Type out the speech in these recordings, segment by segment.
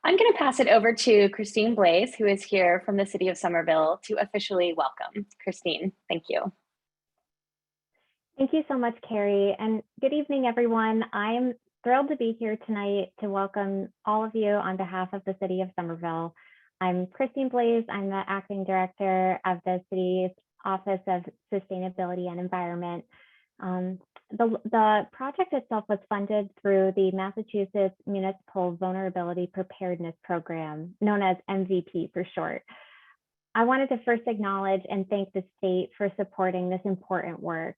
I'm going to pass it over to Christine Blaze, who is here from the city of Somerville, to officially welcome. Christine, thank you. Thank you so much, Carrie, and good evening, everyone. I'm thrilled to be here tonight to welcome all of you on behalf of the city of Somerville. I'm Christine Blaze. I'm the acting director of the city's Office of Sustainability and Environment. The project itself was funded through the Massachusetts Municipal Vulnerability Preparedness Program, known as MVP for short. I wanted to first acknowledge and thank the state for supporting this important work.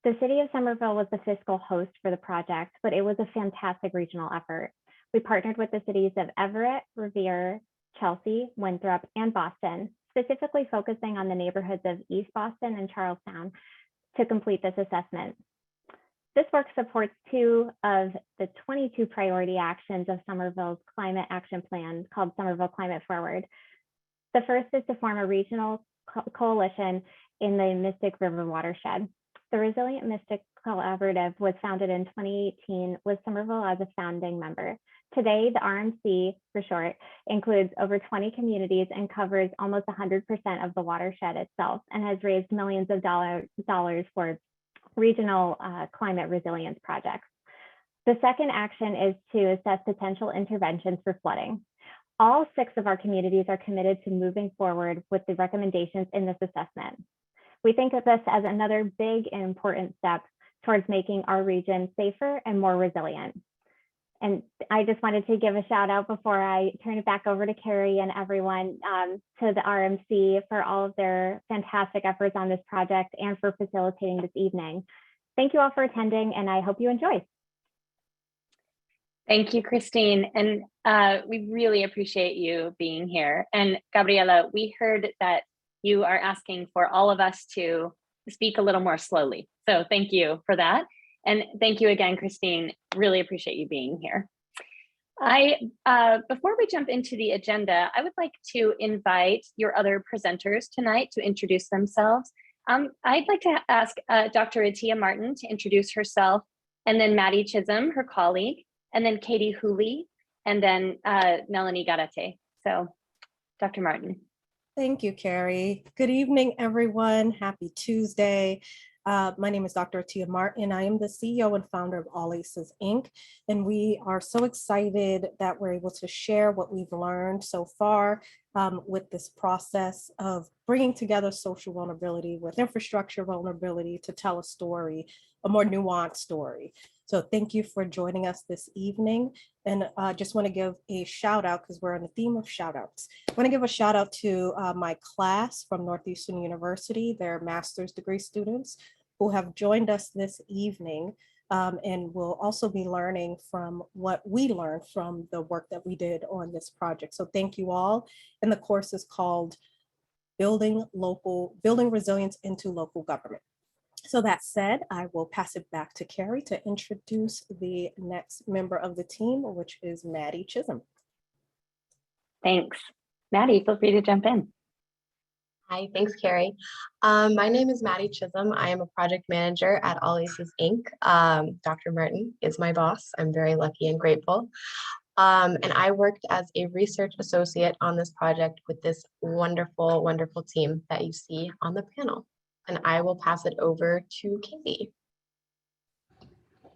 The city of Somerville was the fiscal host for the project, but it was a fantastic regional effort. We partnered with the cities of Everett, Revere, Chelsea, Winthrop, and Boston, specifically focusing on the neighborhoods of East Boston and Charlestown to complete this assessment. This work supports 2 of the 22 priority actions of Somerville's climate action plan called Somerville Climate Forward. The first is to form a regional coalition in the Mystic River watershed. The Resilient Mystic Collaborative was founded in 2018 with Somerville as a founding member. Today, the RMC, for short, includes over 20 communities and covers almost 100% of the watershed itself and has raised millions of dollars for regional climate resilience projects. The second action is to assess potential interventions for flooding. All 6 of our communities are committed to moving forward with the recommendations in this assessment. We think of this as another big and important step towards making our region safer and more resilient. And I just wanted to give a shout out before I turn it back over to Carrie and everyone to the RMC for all of their fantastic efforts on this project and for facilitating this evening. Thank you all for attending, and I hope you enjoy. Thank you, Christine. And we really appreciate you being here. And Gabriela, we heard that you are asking for all of us to speak a little more slowly. So thank you for that. And thank you again, Christine. Really appreciate you being here. Before we jump into the agenda, I would like to invite your other presenters tonight to introduce themselves. I'd like to ask Dr. Atia Martin to introduce herself, and then Maddie Chisholm, her colleague, and then Katie Hooley, and then Melanie Garate. So, Dr. Martin. Thank you, Carrie. Good evening, everyone. Happy Tuesday. My name is Dr. Atia Martin. I am the CEO and founder of All Aces Inc. And we are so excited that we're able to share what we've learned so far with this process of bringing together social vulnerability with infrastructure vulnerability to tell a story, a more nuanced story. So thank you for joining us this evening. And I just want to give a shout out because we're on the theme of shout outs. I want to give a shout out to my class from Northeastern University, their master's degree students who have joined us this evening and will also be learning from what we learned from the work that we did on this project. So thank you all. And the course is called Building Resilience into Local Government. So that said, I will pass it back to Carrie to introduce the next member of the team, which is Maddie Chisholm. Thanks. Maddie, feel free to jump in. Hi, thanks, Carrie. My name is Maddie Chisholm. I am a project manager at All Aces Inc. Dr. Martin is my boss. I'm very lucky and grateful. And I worked as a research associate on this project with this wonderful, wonderful team that you see on the panel. And I will pass it over to Katie.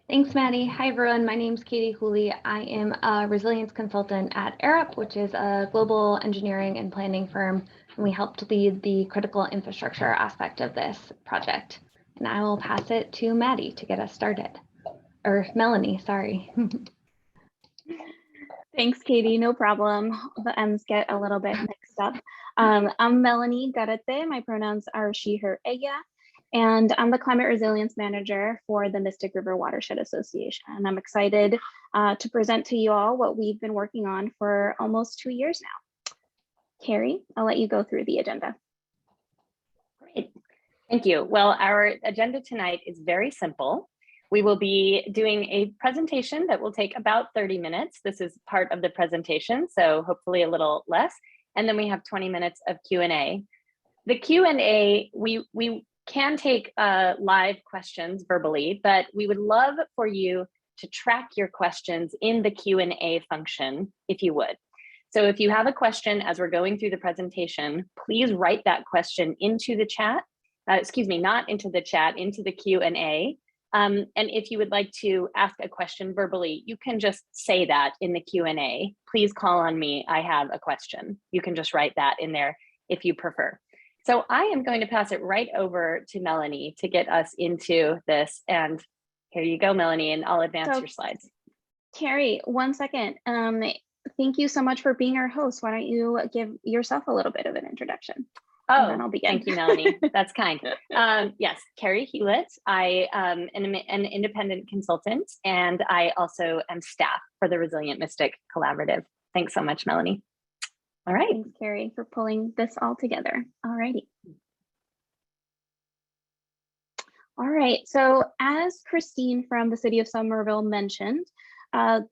Thanks, Maddie. Hi, everyone. My name is Katie Hooley. I am a resilience consultant at Everett, which is a global engineering and planning firm. And we helped lead the critical infrastructure aspect of this project. And I will pass it to Maddie to get us started. Or Melanie, sorry. Thanks, Katie. No problem. The M's get a little bit mixed up. I'm Melanie Garate. My pronouns are she, her, ella, and I'm the Climate Resilience Manager for the Mystic River Watershed Association. And I'm excited to present to you all what we've been working on for almost 2 years now. Carrie, I'll let you go through the agenda. Great. Thank you. Well, our agenda tonight is very simple. We will be doing a presentation that will take about 30 minutes. This is part of the presentation, so hopefully a little less. And then we have 20 minutes of Q&A. The Q&A, we can take live questions verbally, but we would love for you to track your questions in the Q&A function, if you would. So if you have a question as we're going through the presentation, please write that question into the chat. Excuse me, not into the chat, into the Q&A. And if you would like to ask a question verbally, you can just say that in the Q&A. Please call on me, I have a question. You can just write that in there if you prefer. So I am going to pass it right over to Melanie to get us into this. And here you go, Melanie, and I'll advance your slides. Carrie, 1 second. Thank you so much for being our host. Why don't you give yourself a little bit of an introduction? Oh, and then I'll begin. Thank you, Melanie. That's kind. Yes, Carrie Hewlett. I am an independent consultant, and I also am staff for the Resilient Mystic Collaborative. Thanks so much, Melanie. All right. Thanks, Carrie, for pulling this all together. All righty. All right, so as Christine from the city of Somerville mentioned,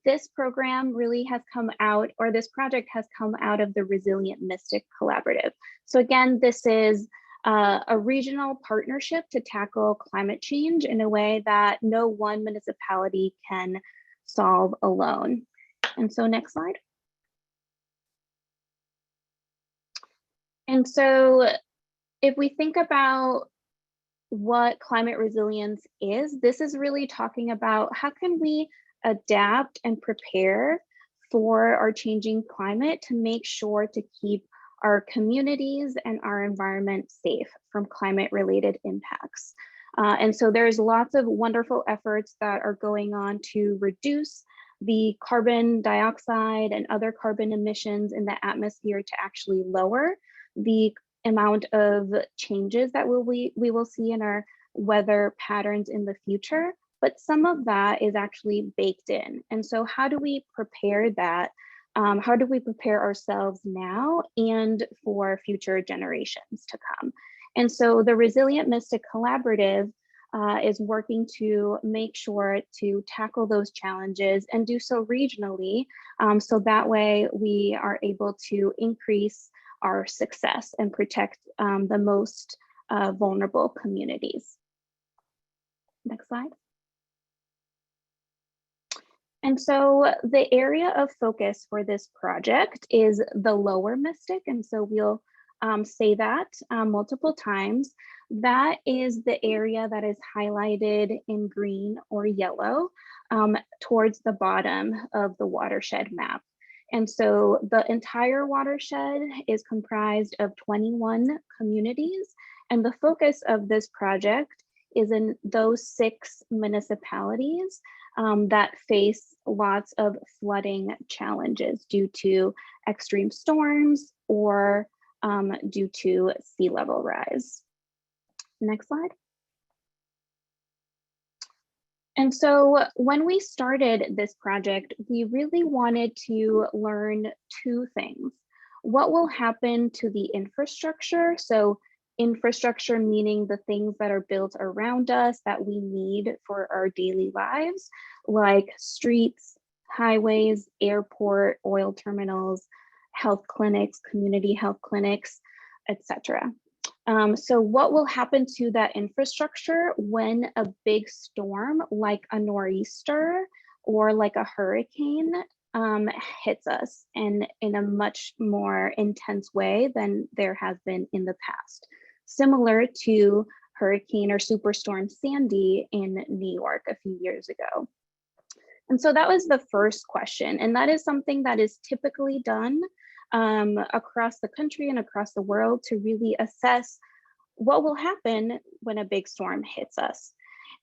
this program really has come out, or this project has come out of the Resilient Mystic Collaborative. So again, this is a regional partnership to tackle climate change in a way that no one municipality can solve alone. And so next slide. And so if we think about what climate resilience is, this is really talking about how can we adapt and prepare for our changing climate to make sure to keep our communities and our environment safe from climate related impacts. And so there's lots of wonderful efforts that are going on to reduce the carbon dioxide and other carbon emissions in the atmosphere to actually lower the amount of changes that we will see in our weather patterns in the future, but some of that is actually baked in. And so how do we prepare that? How do we prepare ourselves now and for future generations to come? And so the Resilient Mystic Collaborative is working to make sure to tackle those challenges and do so regionally, so that way we are able to increase our success and protect the most vulnerable communities. Next slide. And so the area of focus for this project is the Lower Mystic. And so we'll say that multiple times. That is the area that is highlighted in green or yellow towards the bottom of the watershed map. And so the entire watershed is comprised of 21 communities. And the focus of this project is in those 6 municipalities that face lots of flooding challenges due to extreme storms or due to sea level rise. Next slide. And so when we started this project, we really wanted to learn 2 things. What will happen to the infrastructure? So infrastructure meaning the things that are built around us that we need for our daily lives, like streets, highways, airport, oil terminals, health clinics, community health clinics, etc. So what will happen to that infrastructure when a big storm like a nor'easter or like a hurricane hits us and in a much more intense way than there has been in the past, similar to Hurricane or Superstorm Sandy in New York a few years ago. And so that was the first question, and that is something that is typically done across the country and across the world to really assess what will happen when a big storm hits us.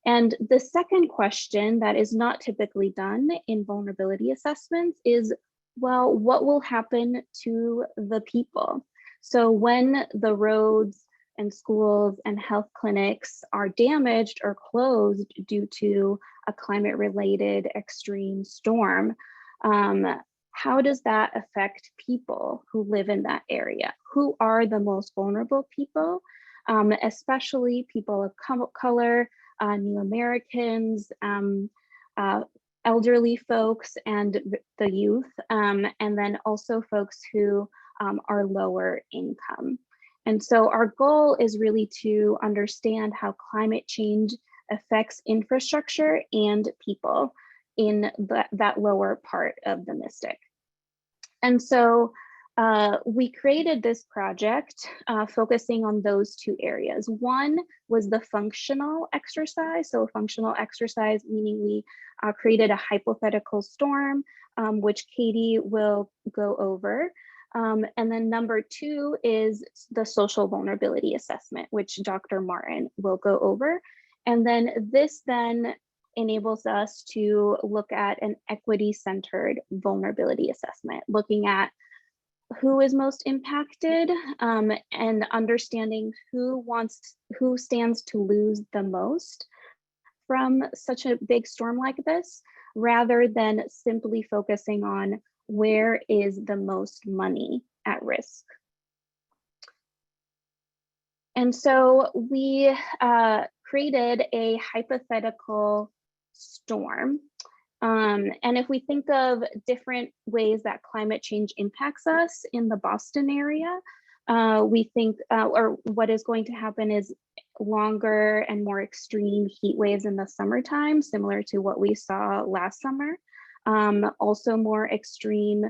And the second question that is not typically done in vulnerability assessments is, well, what will happen to the people? So when the roads and schools and health clinics are damaged or closed due to a climate-related extreme storm, how does that affect people who live in that area? Who are the most vulnerable people, especially people of color, new Americans, elderly folks, and the youth, and then also folks who are lower income. And so our goal is really to understand how climate change affects infrastructure and people, in that lower part of the Mystic. And so we created this project focusing on those two areas. One was the functional exercise. So functional exercise, meaning we created a hypothetical storm, which Katie will go over. And then number two is the social vulnerability assessment, which Dr. Martin will go over. And then this then enables us to look at an equity-centered vulnerability assessment, looking at who is most impacted and understanding who stands to lose the most from such a big storm like this, rather than simply focusing on where is the most money at risk. And so we created a hypothetical storm. And if we think of different ways that climate change impacts us in the Boston area, we think, or what is going to happen is longer and more extreme heat waves in the summertime, similar to what we saw last summer. Also more extreme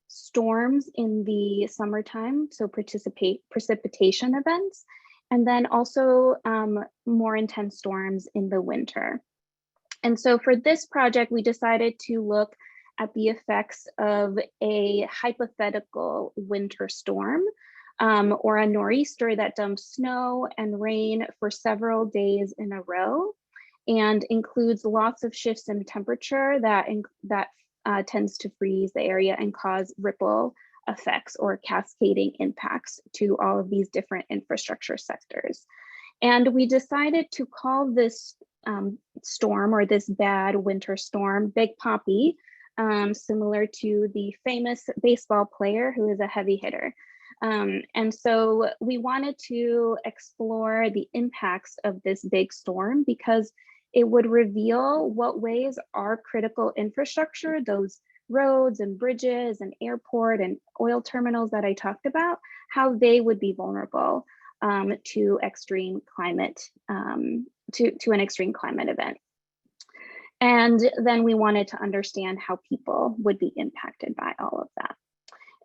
storms in the summertime, so precipitation events, and then also more intense storms in the winter. And so for this project, we decided to look at the effects of a hypothetical winter storm or a nor'easter that dumps snow and rain for several days in a row and includes lots of shifts in temperature that tends to freeze the area and cause ripple effects or cascading impacts to all of these different infrastructure sectors. And we decided to call this storm, or this bad winter storm, Big Poppy, similar to the famous baseball player who is a heavy hitter. And so we wanted to explore the impacts of this big storm because it would reveal what ways our critical infrastructure, those roads and bridges and airport and oil terminals that I talked about, how they would be vulnerable to extreme climate, to an extreme climate event. And then we wanted to understand how people would be impacted by all of that.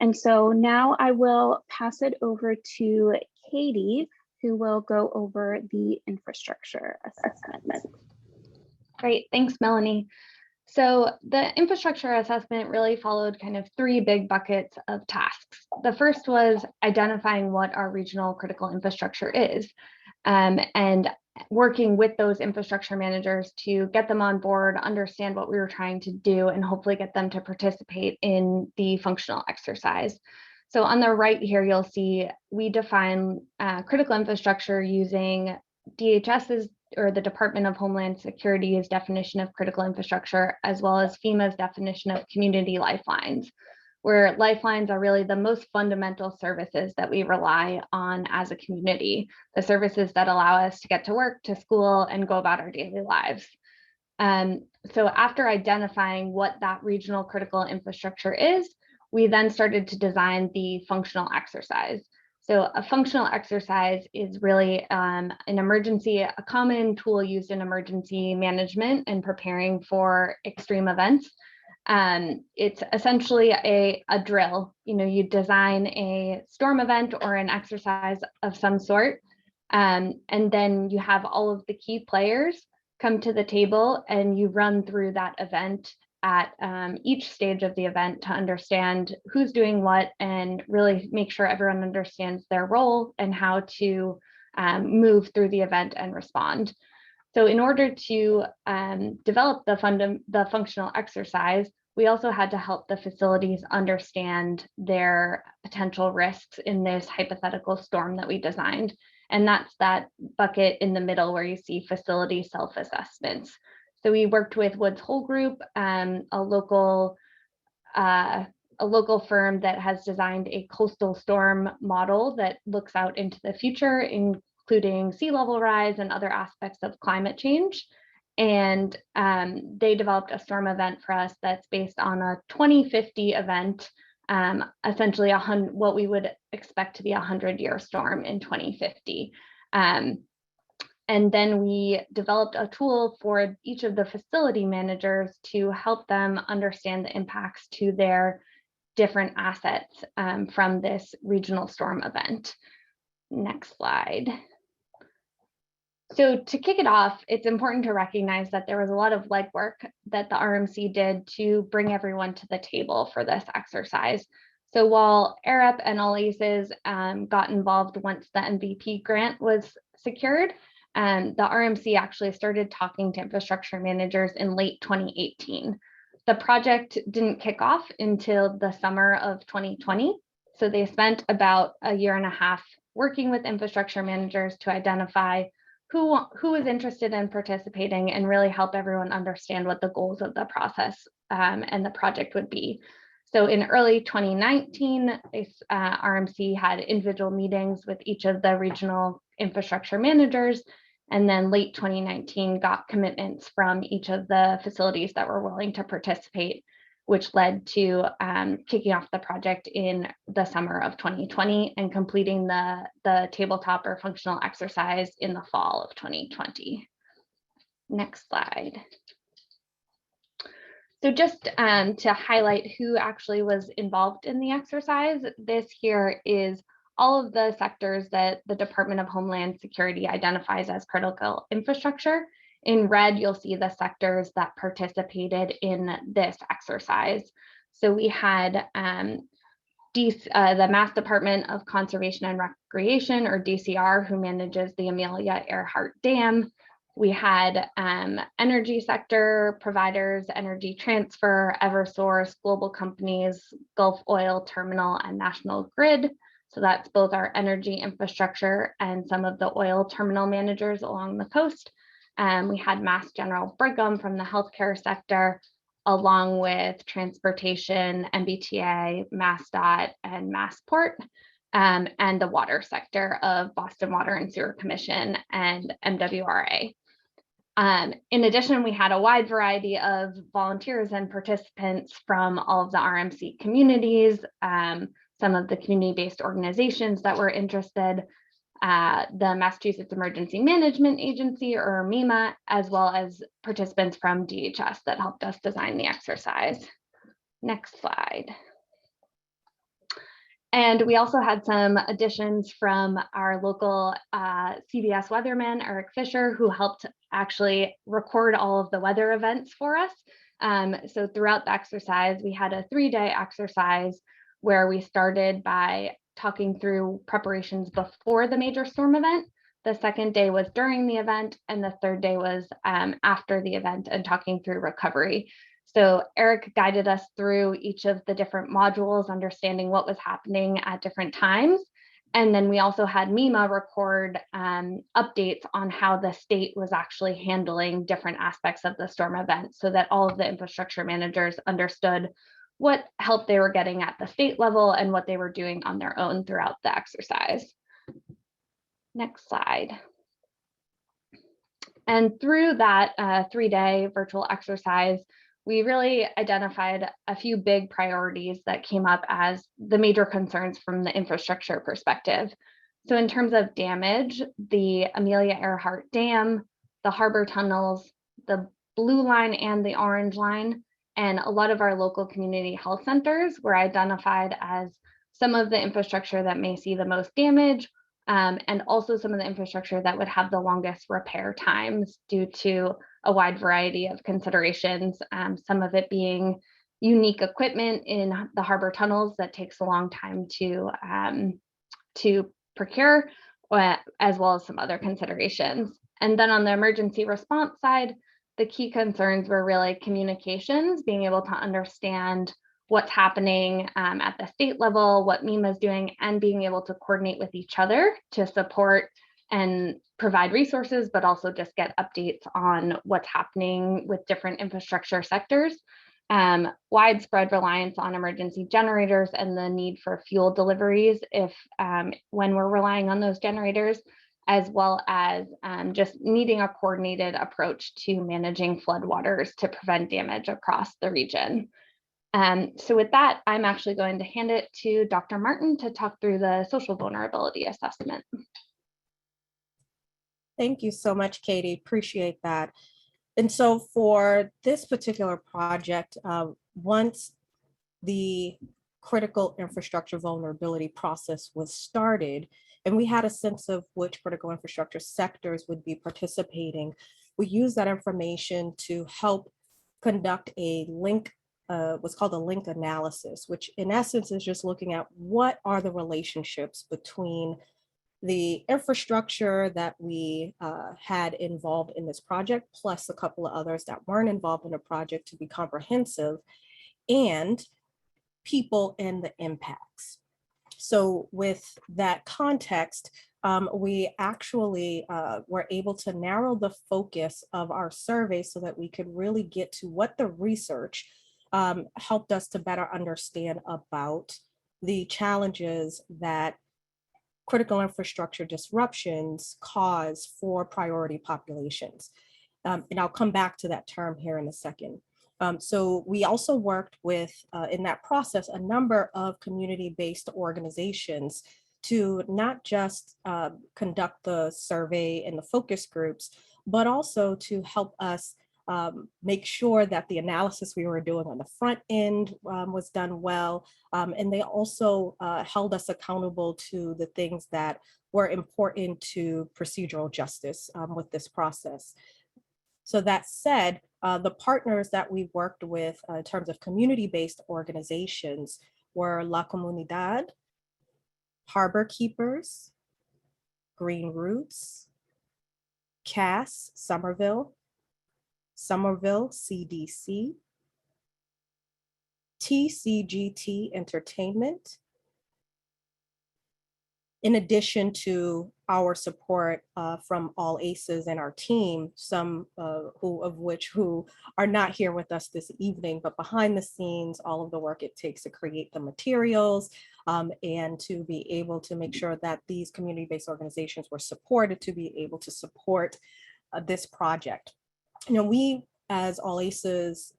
And so now I will pass it over to Katie, who will go over the infrastructure assessment. Great, thanks, Melanie. So the infrastructure assessment really followed kind of three big buckets of tasks. The first was identifying what our regional critical infrastructure is, and working with those infrastructure managers to get them on board, understand what we were trying to do, and hopefully get them to participate in the functional exercise. So on the right here, you'll see we define critical infrastructure using DHS's, or the Department of Homeland Security's, definition of critical infrastructure, as well as FEMA's definition of community lifelines, where lifelines are really the most fundamental services that we rely on as a community, the services that allow us to get to work, to school, and go about our daily lives. So after identifying what that regional critical infrastructure is, we then started to design the functional exercise. So a functional exercise is really a common tool used in emergency management and preparing for extreme events. It's essentially a drill. You design a storm event or an exercise of some sort, and then you have all of the key players come to the table and you run through that event at each stage of the event to understand who's doing what and really make sure everyone understands their role and how to move through the event and respond. So in order to develop the functional exercise, we also had to help the facilities understand their potential risks in this hypothetical storm that we designed. And that's that bucket in the middle where you see facility self-assessments. So we worked with Woods Hole Group, a local firm that has designed a coastal storm model that looks out into the future, including sea level rise and other aspects of climate change. And they developed a storm event for us that's based on a 2050 event, essentially what we would expect to be a 100-year storm in 2050. And then we developed a tool for each of the facility managers to help them understand the impacts to their different assets from this regional storm event. Next slide. So to kick it off, it's important to recognize that there was a lot of legwork that the RMC did to bring everyone to the table for this exercise. So while Arup and All Aces got involved once the MVP grant was secured, the RMC actually started talking to infrastructure managers in late 2018. The project didn't kick off until the summer of 2020. So they spent about a year and a half working with infrastructure managers to identify who was interested in participating and really help everyone understand what the goals of the process and the project would be. So in early 2019, RMC had individual meetings with each of the regional infrastructure managers, and then late 2019 got commitments from each of the facilities that were willing to participate, which led to kicking off the project in the summer of 2020 and completing the tabletop or functional exercise in the fall of 2020. Next slide. So just to highlight who actually was involved in the exercise, this here is all of the sectors that the Department of Homeland Security identifies as critical infrastructure. In red, you'll see the sectors that participated in this exercise. So we had the Mass Department of Conservation and Recreation, or DCR, who manages the Amelia Earhart Dam. We had energy sector providers, Energy Transfer, Eversource, global companies, Gulf Oil Terminal, and National Grid. So that's both our energy infrastructure and some of the oil terminal managers along the coast. We had Mass General Brigham from the healthcare sector, along with transportation, MBTA, MassDOT, and Massport, and the water sector of Boston Water and Sewer Commission and MWRA. In addition, we had a wide variety of volunteers and participants from all of the RMC communities, some of the community-based organizations that were interested, the Massachusetts Emergency Management Agency, or MEMA, as well as participants from DHS that helped us design the exercise. Next slide. And we also had some additions from our local CBS weatherman, Eric Fisher, who helped actually record all of the weather events for us. So throughout the exercise, we had a 3-day exercise where we started by talking through preparations before the major storm event. The second day was during the event, and the third day was after the event and talking through recovery. So Eric guided us through each of the different modules, understanding what was happening at different times. And then we also had MEMA record updates on how the state was actually handling different aspects of the storm event, so that all of the infrastructure managers understood what help they were getting at the state level and what they were doing on their own throughout the exercise. Next slide. And through that 3-day virtual exercise, we really identified a few big priorities that came up as the major concerns from the infrastructure perspective. So in terms of damage, the Amelia Earhart Dam, the harbor tunnels, the blue line and the orange line, and a lot of our local community health centers were identified as some of the infrastructure that may see the most damage, and also some of the infrastructure that would have the longest repair times due to a wide variety of considerations, some of it being unique equipment in the harbor tunnels that takes a long time to procure, as well as some other considerations. And then on the emergency response side, the key concerns were really communications, being able to understand what's happening at the state level, what MEMA is doing, and being able to coordinate with each other to support and provide resources, but also just get updates on what's happening with different infrastructure sectors. Widespread reliance on emergency generators and the need for fuel deliveries when we're relying on those generators, as well as just needing a coordinated approach to managing floodwaters to prevent damage across the region. So with that, I'm actually going to hand it to Dr. Martin to talk through the social vulnerability assessment. Thank you so much, Katie. Appreciate that. And so for this particular project, once the critical infrastructure vulnerability process was started, and we had a sense of which critical infrastructure sectors would be participating, we used that information to help conduct a link, what's called a link analysis, which in essence is just looking at what are the relationships between the infrastructure that we had involved in this project, plus a couple of others that weren't involved in the project to be comprehensive, and people and the impacts. So with that context, we actually were able to narrow the focus of our survey so that we could really get to what the research helped us to better understand about the challenges that critical infrastructure disruptions cause for priority populations. And I'll come back to that term here in a second. So we also worked with, in that process, a number of community-based organizations to not just conduct the survey and the focus groups, but also to help us make sure that the analysis we were doing on the front end was done well. And they also held us accountable to the things that were important to procedural justice with this process. So that said, the partners that we worked with in terms of community-based organizations were La Comunidad, Harbor Keepers, Green Roots, CAS, Somerville CDC, TCGT Entertainment, in addition to our support from All ACEs and our team, some of which are not here with us this evening, but behind the scenes, all of the work it takes to create the materials and to be able to make sure that these community-based organizations were supported to be able to support this project. You know, we as All ACEs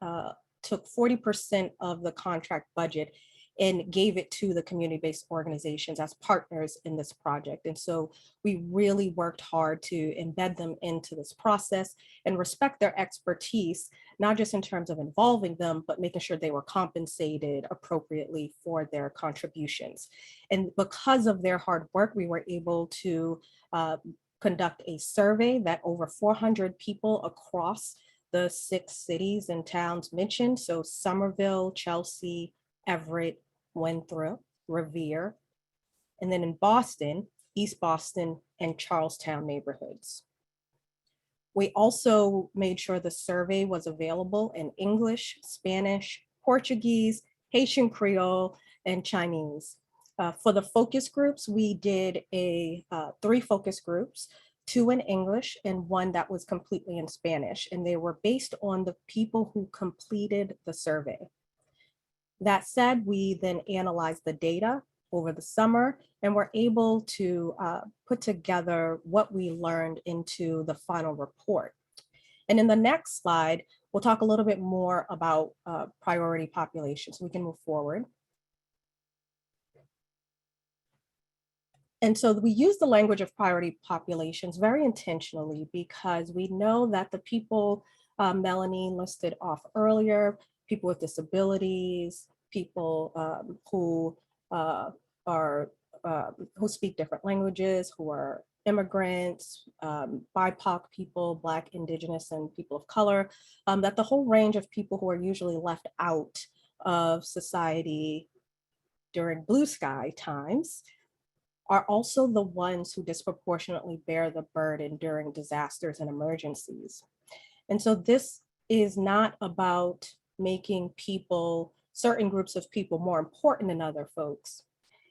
took 40% of the contract budget and gave it to the community-based organizations as partners in this project. And so we really worked hard to embed them into this process and respect their expertise, not just in terms of involving them, but making sure they were compensated appropriately for their contributions. And because of their hard work, we were able to conduct a survey that over 400 people across the 6 cities and towns mentioned. So Somerville, Chelsea, Everett, Winthrop, Revere, and then in Boston, East Boston and Charlestown neighborhoods. We also made sure the survey was available in English, Spanish, Portuguese, Haitian Creole, and Chinese. For the focus groups, we did 3 focus groups, 2 in English and 1 that was completely in Spanish, and they were based on the people who completed the survey. That said, we then analyzed the data over the summer and were able to put together what we learned into the final report. And in the next slide, we'll talk a little bit more about priority populations. We can move forward. And so we use the language of priority populations very intentionally because we know that the people Melanie listed off earlier, people with disabilities, people who speak different languages, who are immigrants, BIPOC people, Black, Indigenous, and people of color, that the whole range of people who are usually left out of society during blue sky times are also the ones who disproportionately bear the burden during disasters and emergencies. And so this is not about making people, certain groups of people, more important than other folks.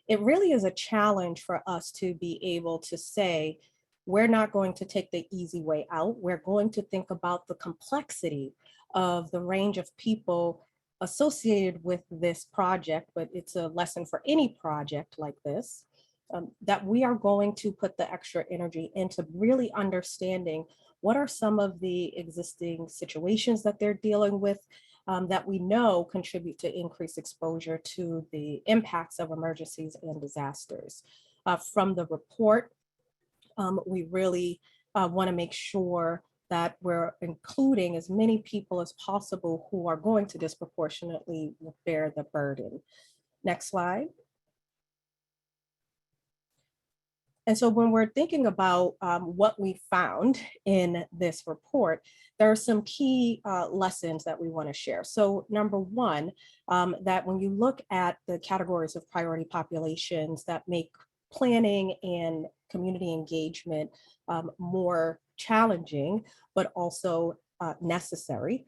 It really is a challenge for us to be able to say, we're not going to take the easy way out. We're going to think about the complexity of the range of people associated with this project, but it's a lesson for any project like this. That we are going to put the extra energy into really understanding what are some of the existing situations that they're dealing with that we know contribute to increased exposure to the impacts of emergencies and disasters. From the report, we really want to make sure that we're including as many people as possible who are going to disproportionately bear the burden. Next slide. And so when we're thinking about what we found in this report, there are some key lessons that we want to share. So number one, that when you look at the categories of priority populations that make planning and community engagement more challenging, but also necessary,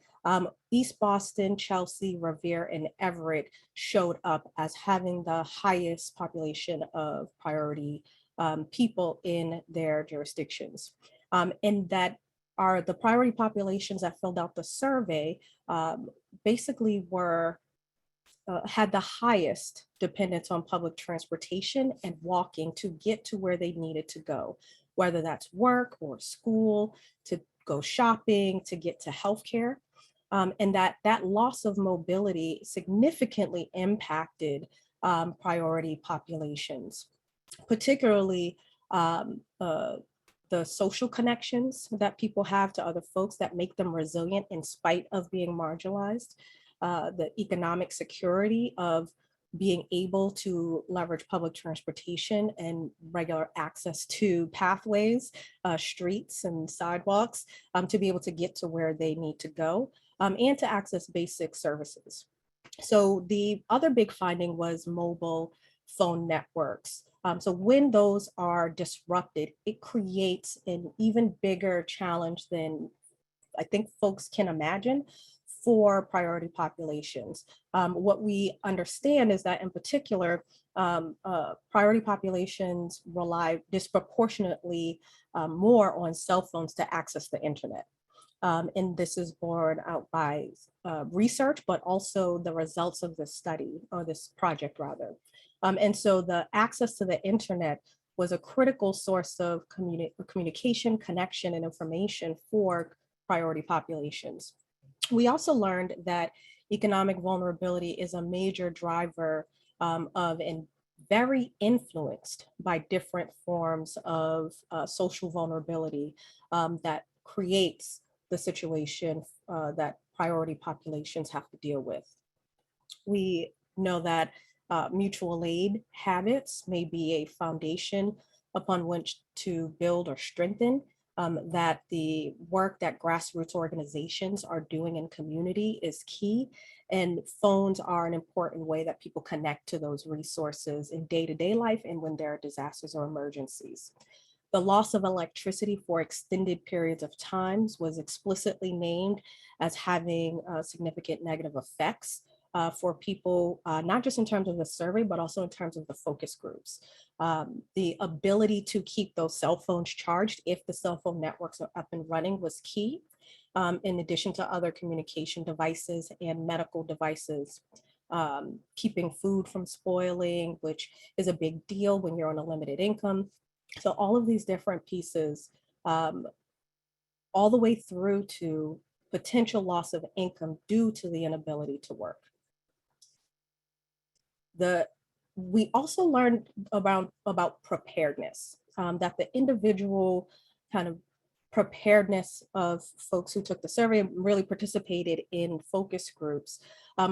East Boston, Chelsea, Revere, and Everett showed up as having the highest population of priority people in their jurisdictions. And that are the priority populations that filled out the survey basically were had the highest dependence on public transportation and walking to get to where they needed to go, whether that's work or school, to go shopping, to get to healthcare. And that loss of mobility significantly impacted priority populations, particularly the social connections that people have to other folks that make them resilient in spite of being marginalized, the economic security of being able to leverage public transportation and regular access to pathways, streets and sidewalks to be able to get to where they need to go and to access basic services. So the other big finding was mobile phone networks. So when those are disrupted, it creates an even bigger challenge than I think folks can imagine for priority populations. What we understand is that in particular, priority populations rely disproportionately more on cell phones to access the internet. And this is borne out by research, but also the results of this study, or this project rather. And so the access to the internet was a critical source of communication, connection, and information for priority populations. We also learned that economic vulnerability is a major driver of and very influenced by different forms of social vulnerability that creates the situation that priority populations have to deal with. We know that mutual aid habits may be a foundation upon which to build or strengthen, that the work that grassroots organizations are doing in community is key, and phones are an important way that people connect to those resources in day-to-day life and when there are disasters or emergencies. The loss of electricity for extended periods of times was explicitly named as having significant negative effects for people, not just in terms of the survey, but also in terms of the focus groups. The ability to keep those cell phones charged if the cell phone networks are up and running was key, in addition to other communication devices and medical devices. Keeping food from spoiling, which is a big deal when you're on a limited income. So all of these different pieces, all the way through to potential loss of income due to the inability to work. We also learned about preparedness, that the individual kind of preparedness of folks who took the survey and really participated in focus groups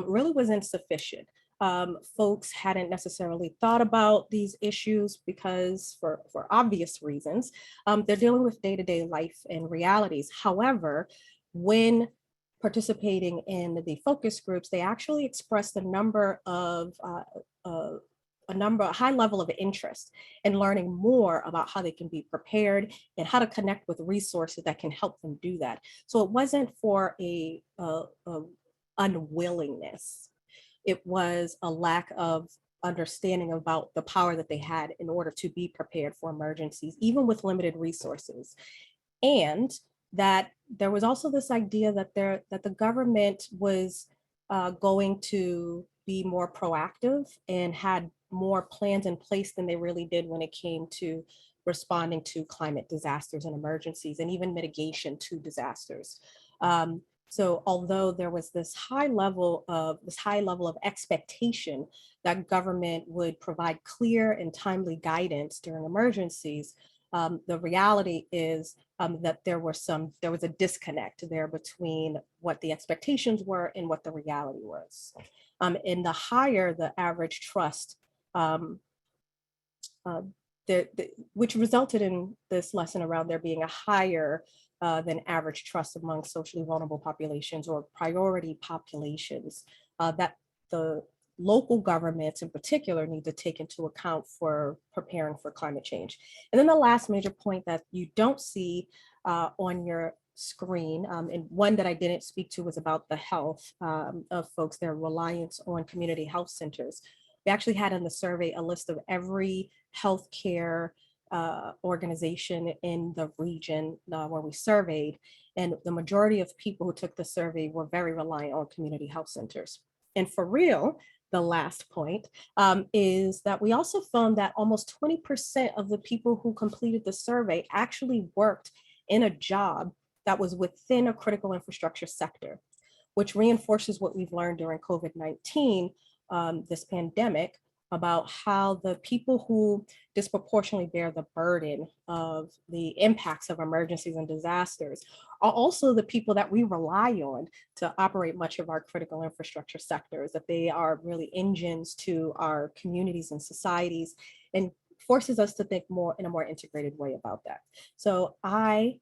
really was insufficient. Folks hadn't necessarily thought about these issues because for obvious reasons, they're dealing with day-to-day life and realities. However, when participating in the focus groups, they actually expressed a high level of interest in learning more about how they can be prepared and how to connect with resources that can help them do that. So it wasn't for a unwillingness. It was a lack of understanding about the power that they had in order to be prepared for emergencies, even with limited resources. And that there was also this idea that the government was going to be more proactive and had more plans in place than they really did when it came to responding to climate disasters and emergencies, and even mitigation to disasters. So although there was this high level of expectation that government would provide clear and timely guidance during emergencies, The reality is that there was a disconnect there between what the expectations were and what the reality was. And the higher the average trust, which resulted in this lesson around there being a higher than average trust among socially vulnerable populations or priority populations that the local governments in particular need to take into account for preparing for climate change. And then the last major point that you don't see on your screen, and one that I didn't speak to, was about the health of folks, their reliance on community health centers. We actually had in the survey a list of every healthcare organization in the region where we surveyed, and the majority of people who took the survey were very reliant on community health centers. And for real, the last point is that we also found that almost 20% of the people who completed the survey actually worked in a job that was within a critical infrastructure sector, which reinforces what we've learned during COVID-19, this pandemic, about how the people who disproportionately bear the burden of the impacts of emergencies and disasters are also the people that we rely on to operate much of our critical infrastructure sectors, that they are really engines to our communities and societies, and forces us to think more in a more integrated way about that. So I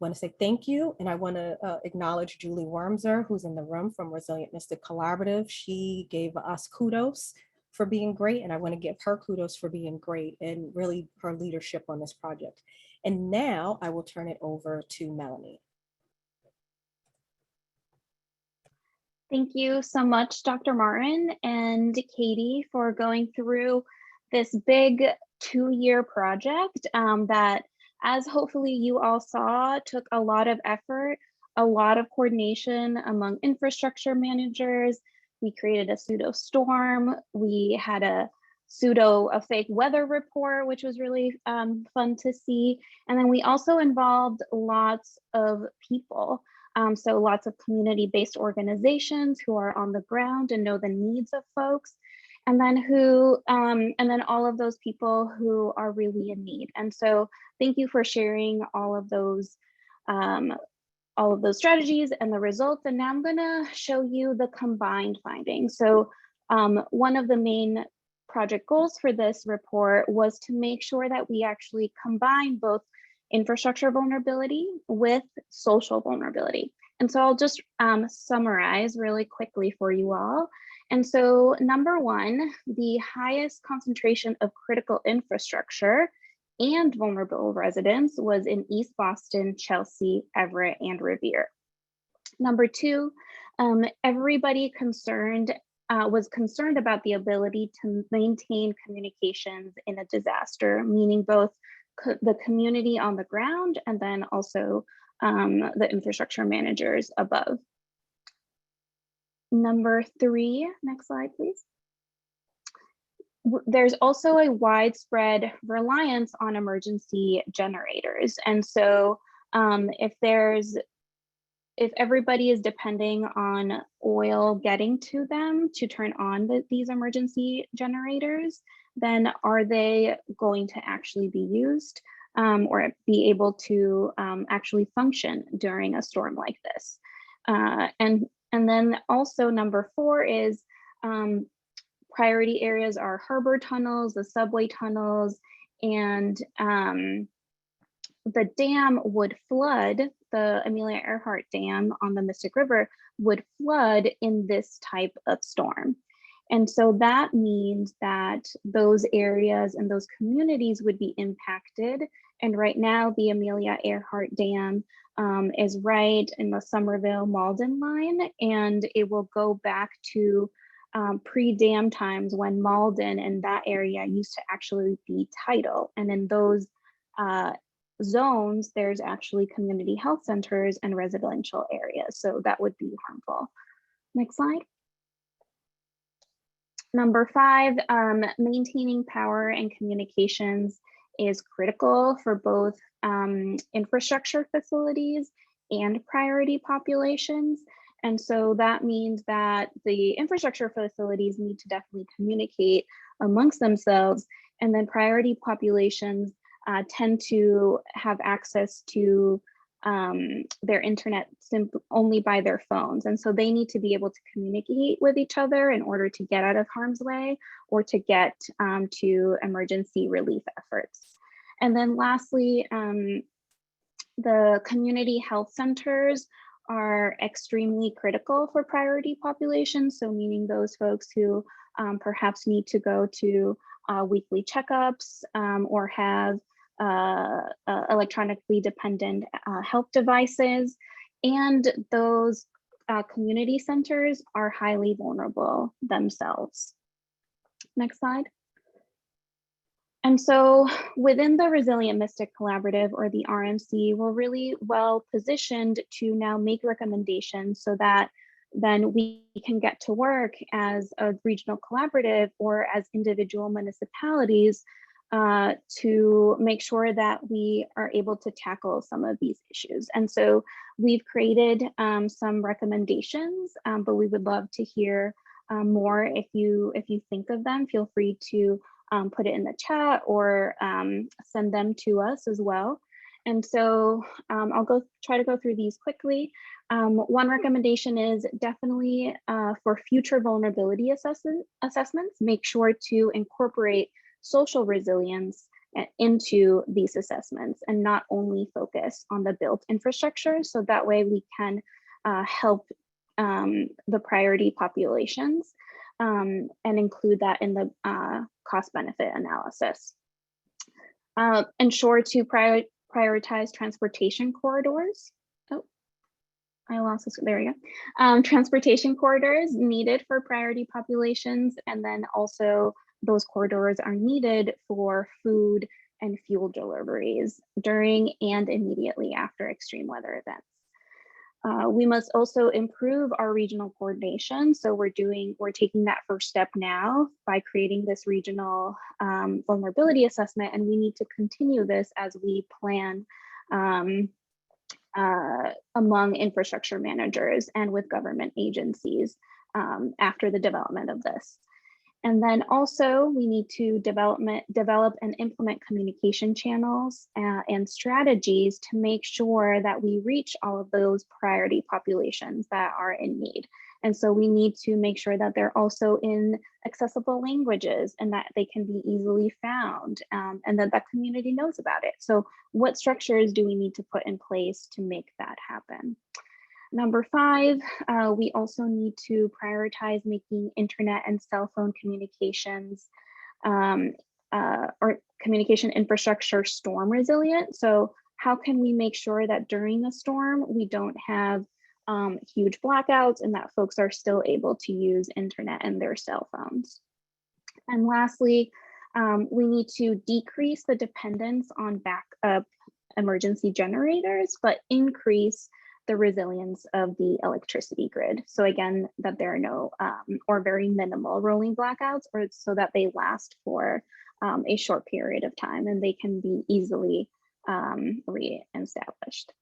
want to say thank you, and I want to acknowledge Julie Wormser, who's in the room from Resilient Mystic Collaborative. She gave us kudos for being great, and I want to give her kudos for being great and really her leadership on this project. And now I will turn it over to Melanie. Thank you so much, Dr. Martin and Katie, for going through this big 2-year project that, as hopefully you all saw, took a lot of effort, a lot of coordination among infrastructure managers. We created a pseudo storm. We had a fake weather report, which was really fun to see. And then we also involved lots of people. So lots of community-based organizations who are on the ground and know the needs of folks. And then all of those people who are really in need. And so thank you for sharing all of those strategies and the results. And now I'm gonna show you the combined findings. So one of the main project goals for this report was to make sure that we actually combine both infrastructure vulnerability with social vulnerability. And so I'll just summarize really quickly for you all. And so number one, the highest concentration of critical infrastructure and vulnerable residents was in East Boston, Chelsea, Everett, and Revere. Number two, everybody was concerned about the ability to maintain communications in a disaster, meaning both the community on the ground and then also the infrastructure managers above. Number three, next slide, please. There's also a widespread reliance on emergency generators. And so if everybody is depending on oil getting to them to turn on these emergency generators, then are they going to actually be used or be able to actually function during a storm like this? And then also number four is priority areas are harbor tunnels, the subway tunnels, and the dam would flood, the Amelia Earhart Dam on the Mystic River would flood in this type of storm. And so that means that those areas and those communities would be impacted. And right now, the Amelia Earhart Dam is right in the Somerville Malden line, and it will go back to pre-dam times when Malden and that area used to actually be tidal. And in those zones, there's actually community health centers and residential areas. So that would be harmful. Next slide. Number five, maintaining power and communications is critical for both infrastructure facilities and priority populations. And so that means that the infrastructure facilities need to definitely communicate amongst themselves, and then priority populations tend to have access to their internet only by their phones. And so they need to be able to communicate with each other in order to get out of harm's way or to get to emergency relief efforts. And then lastly, the community health centers are extremely critical for priority populations. So meaning those folks who perhaps need to go to weekly checkups or have electronically dependent health devices. And those community centers are highly vulnerable themselves. Next slide. And so within the Resilient Mystic Collaborative, or the RMC, we're really well positioned to now make recommendations so that then we can get to work as a regional collaborative or as individual municipalities to make sure that we are able to tackle some of these issues. And so we've created some recommendations, but we would love to hear more. If you think of them, feel free to put it in the chat or send them to us as well. And so I'll try to go through these quickly. One recommendation is definitely for future vulnerability assessments, make sure to incorporate social resilience into these assessments and not only focus on the built infrastructure. So that way we can help the priority populations and include that in the cost benefit analysis. Ensure to prioritize transportation corridors. Oh, I lost this, there we go. Transportation corridors needed for priority populations, and then also those corridors are needed for food and fuel deliveries during and immediately after extreme weather events. We must also improve our regional coordination. So we're taking that first step now by creating this regional vulnerability assessment, and we need to continue this as we plan among infrastructure managers and with government agencies after the development of this. And then also we need to develop and implement communication channels and strategies to make sure that we reach all of those priority populations that are in need. And so we need to make sure that they're also in accessible languages and that they can be easily found and that the community knows about it. So what structures do we need to put in place to make that happen? Number 5, we also need to prioritize making internet and cell phone communications or communication infrastructure storm resilient. So how can we make sure that during the storm, we don't have huge blackouts and that folks are still able to use internet and their cell phones? And lastly, we need to decrease the dependence on backup emergency generators, but increase the resilience of the electricity grid. So again, that there are no or very minimal rolling blackouts, or so that they last for a short period of time and they can be easily re-established.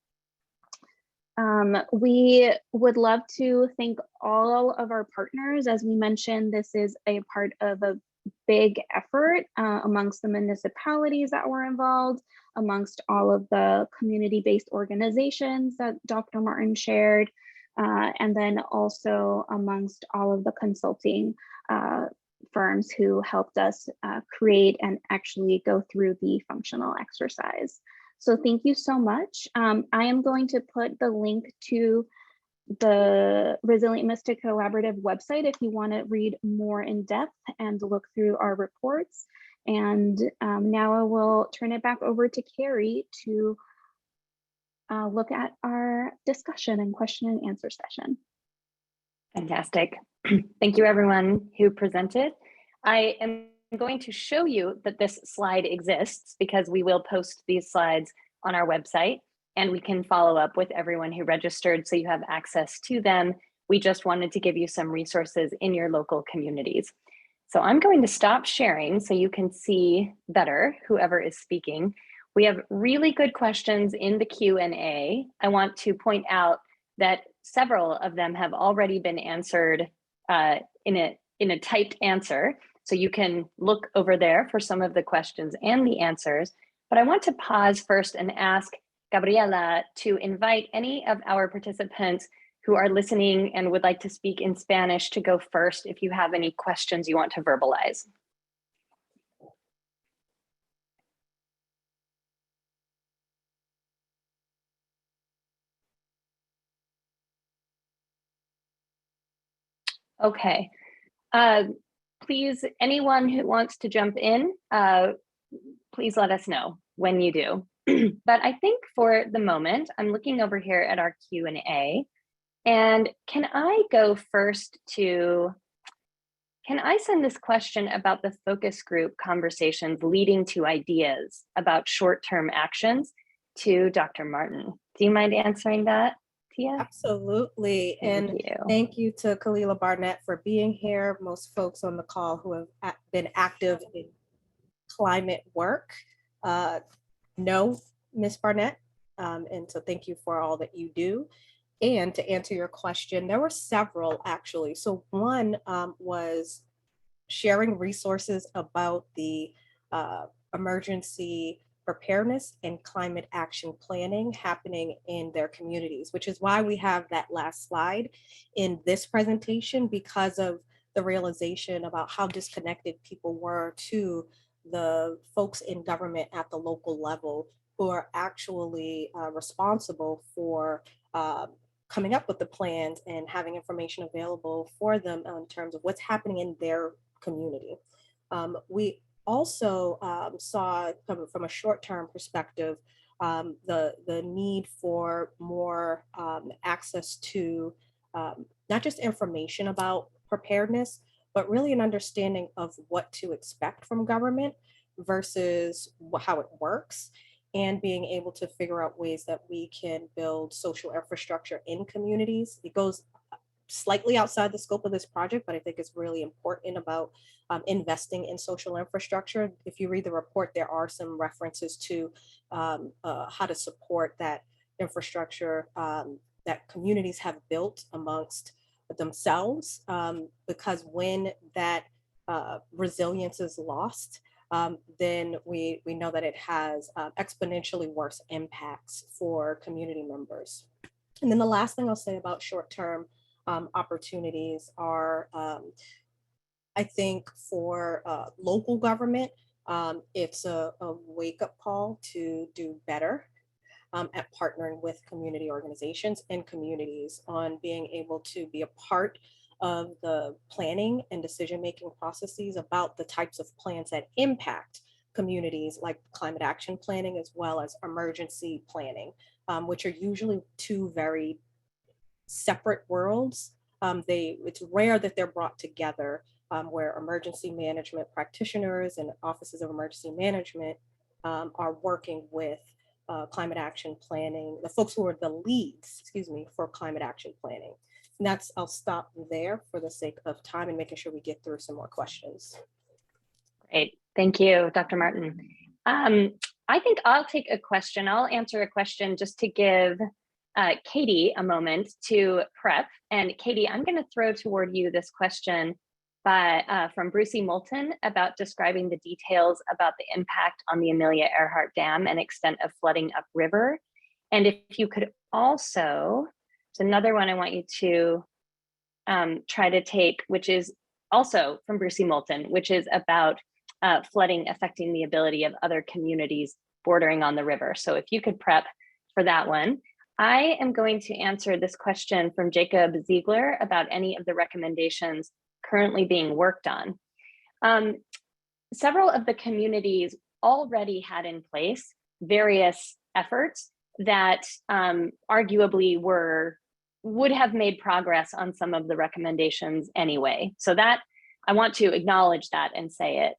We would love to thank all of our partners. As we mentioned, this is a part of a big effort amongst the municipalities that were involved, amongst all of the community-based organizations that Dr. Martin shared, and then also amongst all of the consulting firms who helped us create and actually go through the functional exercise. So thank you so much. I am going to put the link to the Resilient Mystic Collaborative website if you want to read more in depth and look through our reports. And now I will turn it back over to Carrie to look at our discussion and question and answer session. Fantastic. Thank you everyone who presented. I am going to show you that this slide exists because we will post these slides on our website and we can follow up with everyone who registered so you have access to them. We just wanted to give you some resources in your local communities. So I'm going to stop sharing so you can see better whoever is speaking. We have really good questions in the Q&A. I want to point out that several of them have already been answered in a typed answer. So you can look over there for some of the questions and the answers. But I want to pause first and ask Gabriela to invite any of our participants who are listening and would like to speak in Spanish to go first if you have any questions you want to verbalize. Okay. Please, anyone who wants to jump in, please let us know when you do. But I think for the moment, I'm looking over here at our Q&A. And can I go first to, can I send this question about the focus group conversations leading to ideas about short-term actions to Dr. Martin? Do you mind answering that, Tia? Absolutely. And thank you to Kalila Barnett for being here. Most folks on the call who have been active in climate work know Ms. Barnett. And so thank you for all that you do. And to answer your question, there were several actually. So one was sharing resources about the emergency preparedness and climate action planning happening in their communities, which is why we have that last slide in this presentation, because of the realization about how disconnected people were to the folks in government at the local level who are actually responsible for coming up with the plans and having information available for them in terms of what's happening in their community. We also saw, from a short-term perspective, the need for more access to not just information about preparedness, but really an understanding of what to expect from government versus how it works, and being able to figure out ways that we can build social infrastructure in communities. It goes slightly outside the scope of this project, but I think it's really important about investing in social infrastructure. If you read the report, there are some references to how to support that infrastructure that communities have built amongst themselves, because when that resilience is lost, then we know that it has exponentially worse impacts for community members. And then the last thing I'll say about short-term opportunities are, I think for local government, it's a wake-up call to do better at partnering with community organizations and communities on being able to be a part of the planning and decision-making processes about the types of plans that impact communities, like climate action planning as well as emergency planning, which are usually two very separate worlds. It's rare that they're brought together, where emergency management practitioners and offices of emergency management are working with climate action planning, the folks who are the leads, for climate action planning. And I'll stop there for the sake of time and making sure we get through some more questions. Great, thank you, Dr. Martin. I think I'll take a question. I'll answer a question just to give Katie a moment to prep. And Katie, I'm going to throw toward you this question from Brucey Moulton about describing the details about the impact on the Amelia Earhart Dam and extent of flooding upriver. And if you could also, it's another one I want you to try to take, which is also from Brucey Moulton, which is about flooding affecting the ability of other communities bordering on the river. So if you could prep for that one. I am going to answer this question from Jacob Ziegler about any of the recommendations currently being worked on. Several of the communities already had in place various efforts that arguably would have made progress on some of the recommendations anyway. So that I want to acknowledge that and say it,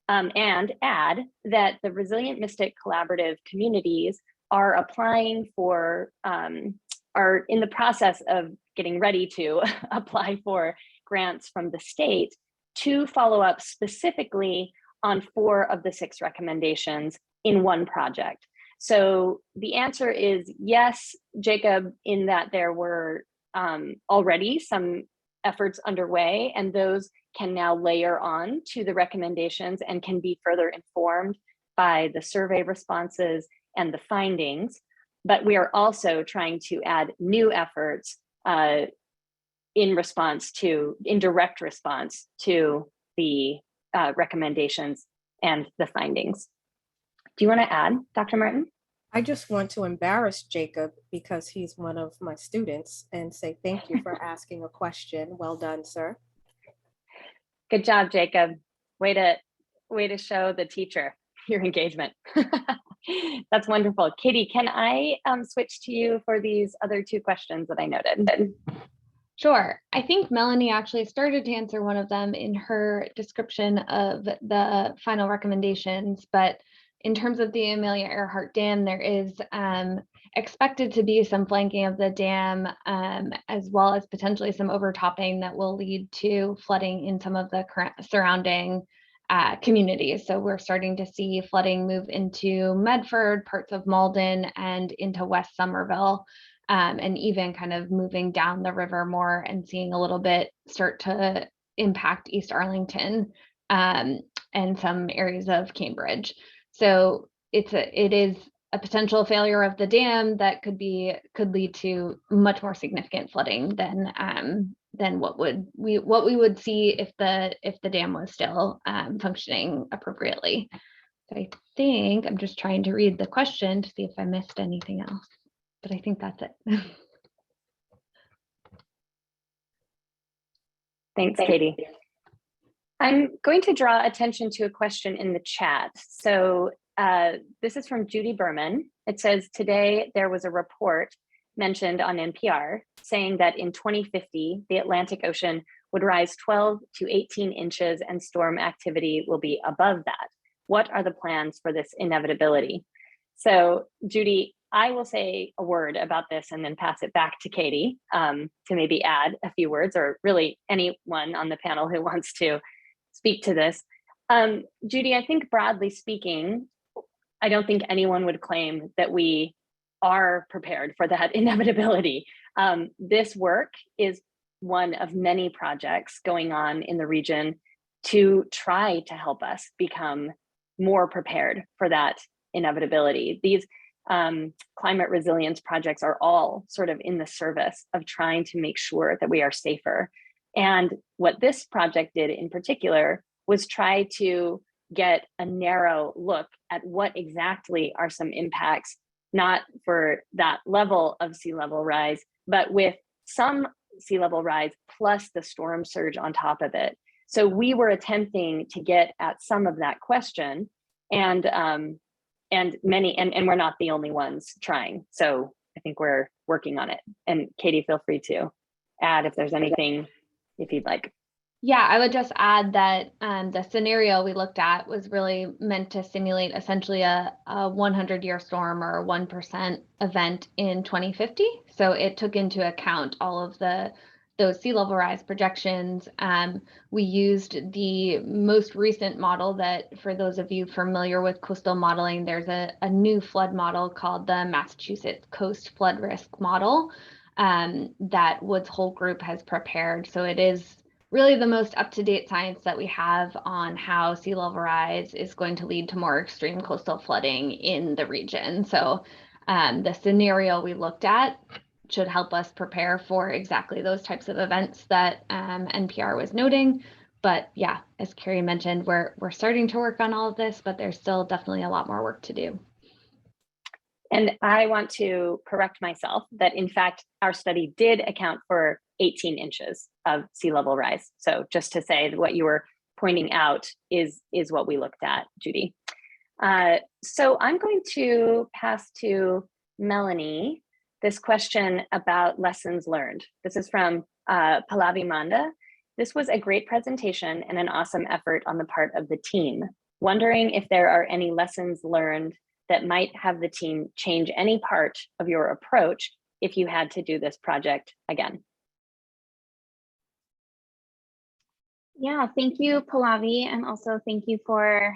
and add that the Resilient Mystic Collaborative communities are applying for, are in the process of getting ready to apply for grants from the state to follow up specifically on 4 of the 6 recommendations in one project. So the answer is yes, Jacob, in that there were already some efforts underway, and those can now layer on to the recommendations and can be further informed by the survey responses and the findings, but we are also trying to add new efforts in direct response to the recommendations and the findings. Do you want to add, Dr. Martin? I just want to embarrass Jacob because he's one of my students and say thank you for asking a question. Well done, sir. Good job, Jacob. Way to show the teacher your engagement. That's wonderful. Katie, can I switch to you for these other two questions that I noted? Sure. I think Melanie actually started to answer one of them in her description of the final recommendations, but in terms of the Amelia Earhart Dam, there is expected to be some flanking of the dam, as well as potentially some overtopping that will lead to flooding in some of the current surrounding communities. So we're starting to see flooding move into Medford, parts of Malden, and into West Somerville, and even kind of moving down the river more and seeing a little bit start to impact East Arlington and some areas of Cambridge. So it is a potential failure of the dam that could lead to much more significant flooding than what we would see if the dam was still functioning appropriately. So I think I'm just trying to read the question to see if I missed anything else, but I think that's it. Thanks, Katie. I'm going to draw attention to a question in the chat. So this is from Judy Berman. It says, today there was a report mentioned on NPR saying that in 2050, the Atlantic Ocean would rise 12 to 18 inches and storm activity will be above that. What are the plans for this inevitability? So Judy, I will say a word about this and then pass it back to Katie to maybe add a few words, or really anyone on the panel who wants to speak to this. Judy, I think broadly speaking, I don't think anyone would claim that we are prepared for that inevitability. This work is one of many projects going on in the region to try to help us become more prepared for that inevitability. These climate resilience projects are all sort of in the service of trying to make sure that we are safer. And what this project did in particular was try to get a narrow look at what exactly are some impacts, not for that level of sea level rise, but with some sea level rise plus the storm surge on top of it. So we were attempting to get at some of that question, and we're not the only ones trying. So I think we're working on it. And Katie, feel free to add if there's anything if you'd like. Yeah, I would just add that the scenario we looked at was really meant to simulate essentially a 100-year storm or a 1% event in 2050. So it took into account all of those sea level rise projections. We used the most recent model that, for those of you familiar with coastal modeling, there's a new flood model called the Massachusetts Coast Flood Risk Model that Woods Hole Group has prepared. So it is really the most up-to-date science that we have on how sea level rise is going to lead to more extreme coastal flooding in the region. So the scenario we looked at should help us prepare for exactly those types of events that NPR was noting. But yeah, as Carrie mentioned, we're starting to work on all of this, but there's still definitely a lot more work to do. And I want to correct myself that in fact, our study did account for 18 inches of sea level rise. So just to say that what you were pointing out is what we looked at, Judy. So I'm going to pass to Melanie this question about lessons learned. This is from Pallavi Manda. This was a great presentation and an awesome effort on the part of the team. Wondering if there are any lessons learned that might have the team change any part of your approach if you had to do this project again. Yeah, thank you, Pallavi, and also thank you for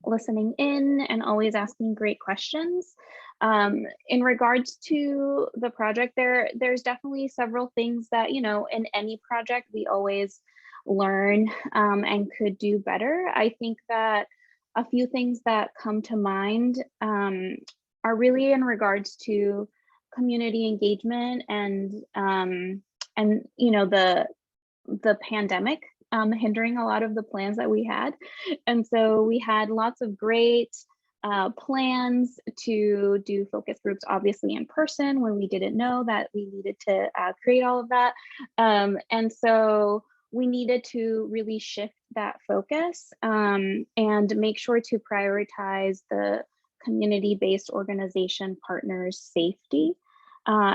listening in and always asking great questions. In regards to the project, there's definitely several things that, you know, in any project we always learn and could do better. I think that a few things that come to mind are really in regards to community engagement and you know, the pandemic hindering a lot of the plans that we had. And so we had lots of great plans to do focus groups, obviously in person, when we didn't know that we needed to create all of that. And so we needed to really shift that focus and make sure to prioritize the community-based organization partners' safety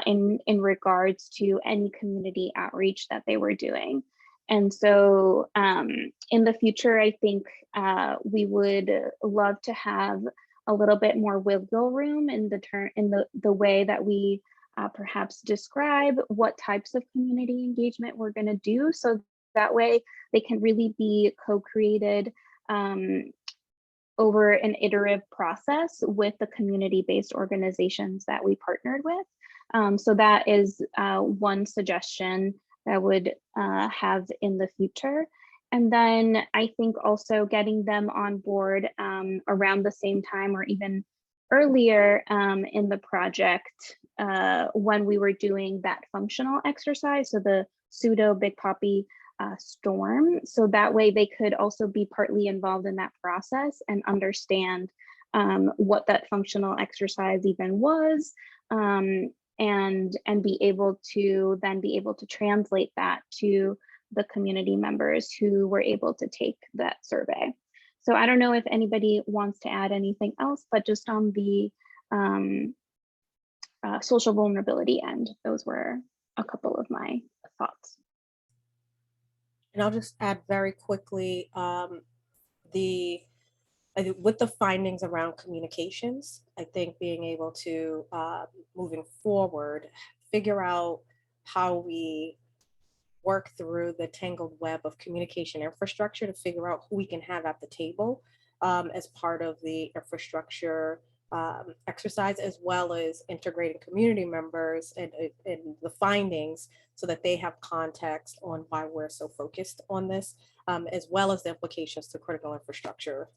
in regards to any community outreach that they were doing. And so in the future, I think we would love to have a little bit more wiggle room in the way that we perhaps describe what types of community engagement we're going to do. So that way they can really be co-created over an iterative process with the community-based organizations that we partnered with. So that is one suggestion that I would have in the future. And then I think also getting them on board around the same time or even earlier in the project when we were doing that functional exercise, so the pseudo Big Poppy storm. So that way they could also be partly involved in that process and understand what that functional exercise even was, and be able to translate that to the community members who were able to take that survey. So I don't know if anybody wants to add anything else, but just on the social vulnerability end, those were a couple of my thoughts. And I'll just add very quickly, with the findings around communications, I think being able to, moving forward, figure out how we work through the tangled web of communication infrastructure to figure out who we can have at the table as part of the infrastructure exercise, as well as integrating community members and the findings so that they have context on why we're so focused on this, as well as the implications to critical infrastructure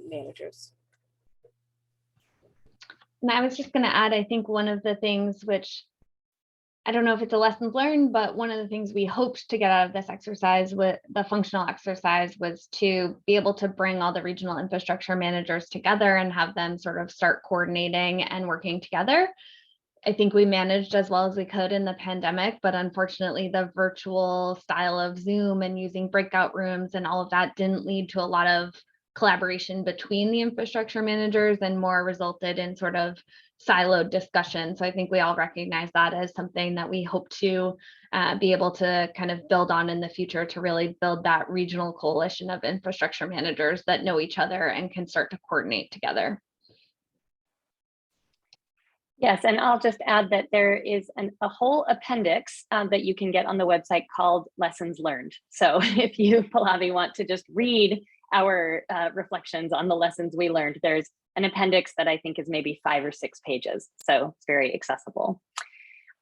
managers. And I was just going to add, I think one of the things which I don't know if it's a lessons learned, but one of the things we hoped to get out of this exercise with the functional exercise was to be able to bring all the regional infrastructure managers together and have them sort of start coordinating and working together. I think we managed as well as we could in the pandemic, but unfortunately the virtual style of Zoom and using breakout rooms and all of that didn't lead to a lot of collaboration between the infrastructure managers and more resulted in sort of siloed discussion. So I think we all recognize that as something that we hope to be able to kind of build on in the future to really build that regional coalition of infrastructure managers that know each other and can start to coordinate together. Yes, and I'll just add that there is a whole appendix that you can get on the website called Lessons Learned. So if you, Pallavi, want to just read our reflections on the lessons we learned, there's an appendix that I think is maybe 5 or 6 pages. So it's very accessible.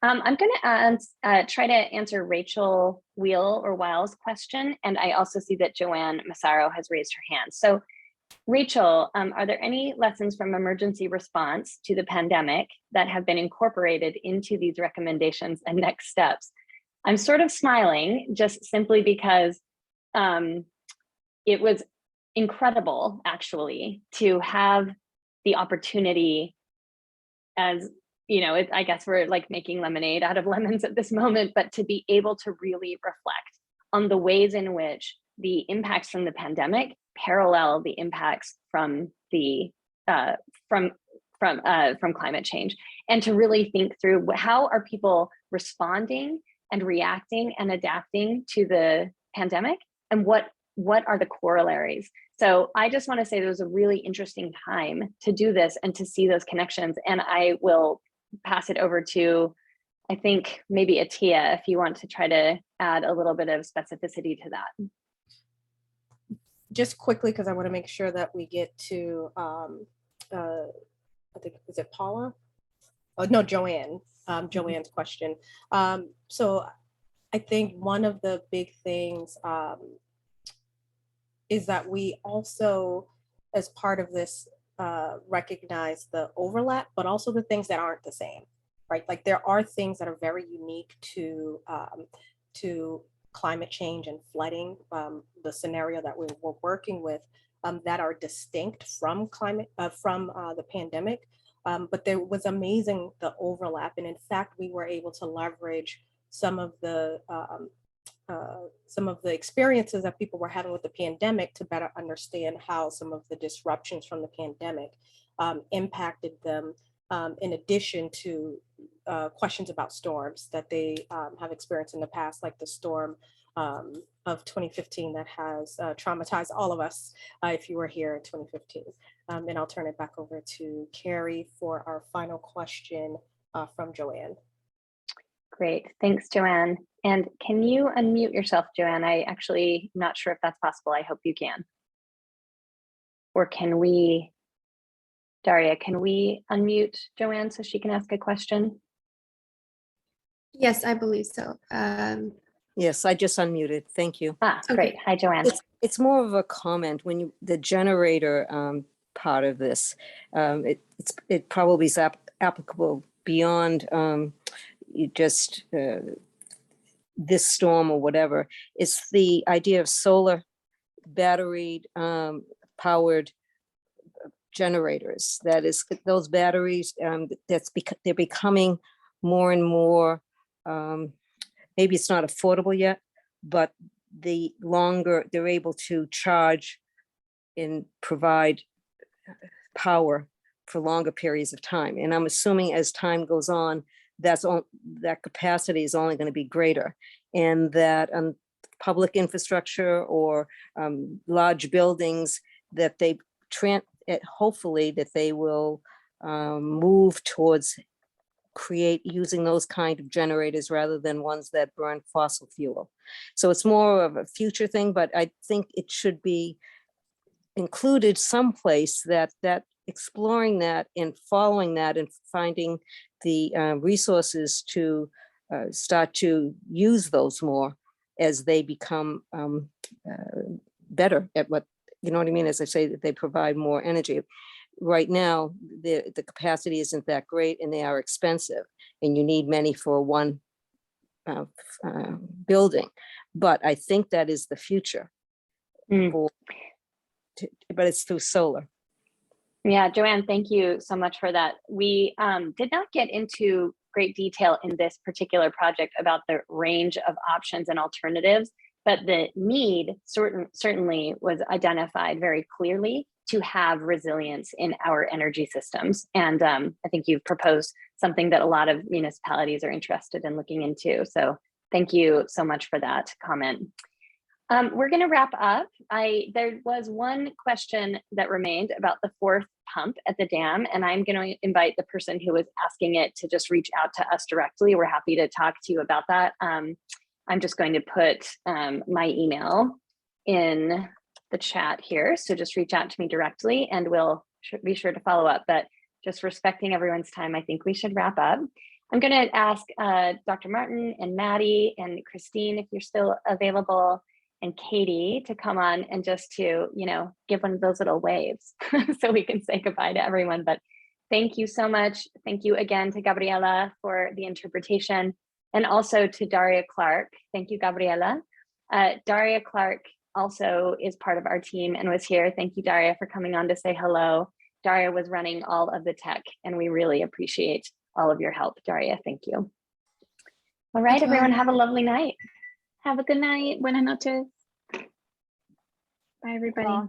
I'm going to try to answer Rachel Weil's question. And I also see that Joanne Massaro has raised her hand. So Rachel, are there any lessons from emergency response to the pandemic that have been incorporated into these recommendations and next steps? I'm sort of smiling just simply because it was incredible, actually, to have the opportunity, as you know, I guess we're like making lemonade out of lemons at this moment, but to be able to really reflect on the ways in which the impacts from the pandemic parallel the impacts from the from climate change, and to really think through how are people responding and reacting and adapting to the pandemic, and what are the corollaries. So I just want to say there was a really interesting time to do this and to see those connections. And I will pass it over to, I think, maybe Atia, if you want to try to add a little bit of specificity to that. Just quickly, because I want to make sure that we get to, I think, is it Paula? Oh, no, Joanne. Joanne's question. So I think one of the big things is that we also as part of this, recognize the overlap, but also the things that aren't the same, right? Like there are things that are very unique to climate change and flooding, the scenario that we're working with, that are distinct from the pandemic. But there was amazing the overlap, and in fact, we were able to leverage some of the experiences that people were having with the pandemic to better understand how some of the disruptions from the pandemic impacted them, in addition to questions about storms that they have experienced in the past, like the storm of 2015 that has traumatized all of us, if you were here in 2015. And I'll turn it back over to Carrie for our final question from Joanne. Great, thanks, Joanne. And can you unmute yourself, Joanne? I actually not sure if that's possible. I hope you can. Or can we, Daria, can we unmute Joanne so she can ask a question? Yes, I believe so. Yes, I just unmuted. Thank you. Ah, great. Hi, Joanne. It's more of a comment when the generator part of this. It probably is applicable beyond just this storm or whatever. It's the idea of solar battery powered generators. That is, those batteries they're becoming more and more. Maybe it's not affordable yet, but the longer they're able to charge and provide power for longer periods of time. And I'm assuming as time goes on, that capacity is only going to be greater, and that public infrastructure or large buildings that they hopefully that they will move towards using those kind of generators rather than ones that burn fossil fuel. So it's more of a future thing, but I think it should be included someplace that exploring that and following that and finding the resources to start to use those more as they become better at what, you know what I mean? As I say, that they provide more energy. Right now, the capacity isn't that great and they are expensive, and you need many for one building. But I think that is the future, but it's through solar. Yeah, Joanne, thank you so much for that. We did not get into great detail in this particular project about the range of options and alternatives, but the need certainly was identified very clearly to have resilience in our energy systems. And I think you've proposed something that a lot of municipalities are interested in looking into. So thank you so much for that comment. We're going to wrap up. There was one question that remained about the fourth pump at the dam, and I'm going to invite the person who was asking it to just reach out to us directly. We're happy to talk to you about that. I'm just going to put my email in the chat here, so just reach out to me directly and we'll be sure to follow up. But just respecting everyone's time, I think we should wrap up. I'm going to ask Dr. Martin and Maddie and Christine, if you're still available, and Katie to come on and just to, give one of those little waves so we can say goodbye to everyone. But thank you so much. Thank you again to Gabriela for the interpretation, and also to Daria Clark. Thank you, Gabriela. Daria Clark also is part of our team and was here. Thank you, Daria, for coming on to say hello. Daria was running all of the tech, and we really appreciate all of your help. Daria, thank you. All right, everyone, have a lovely night. Have a good night. Buenas noches. Bye, everybody.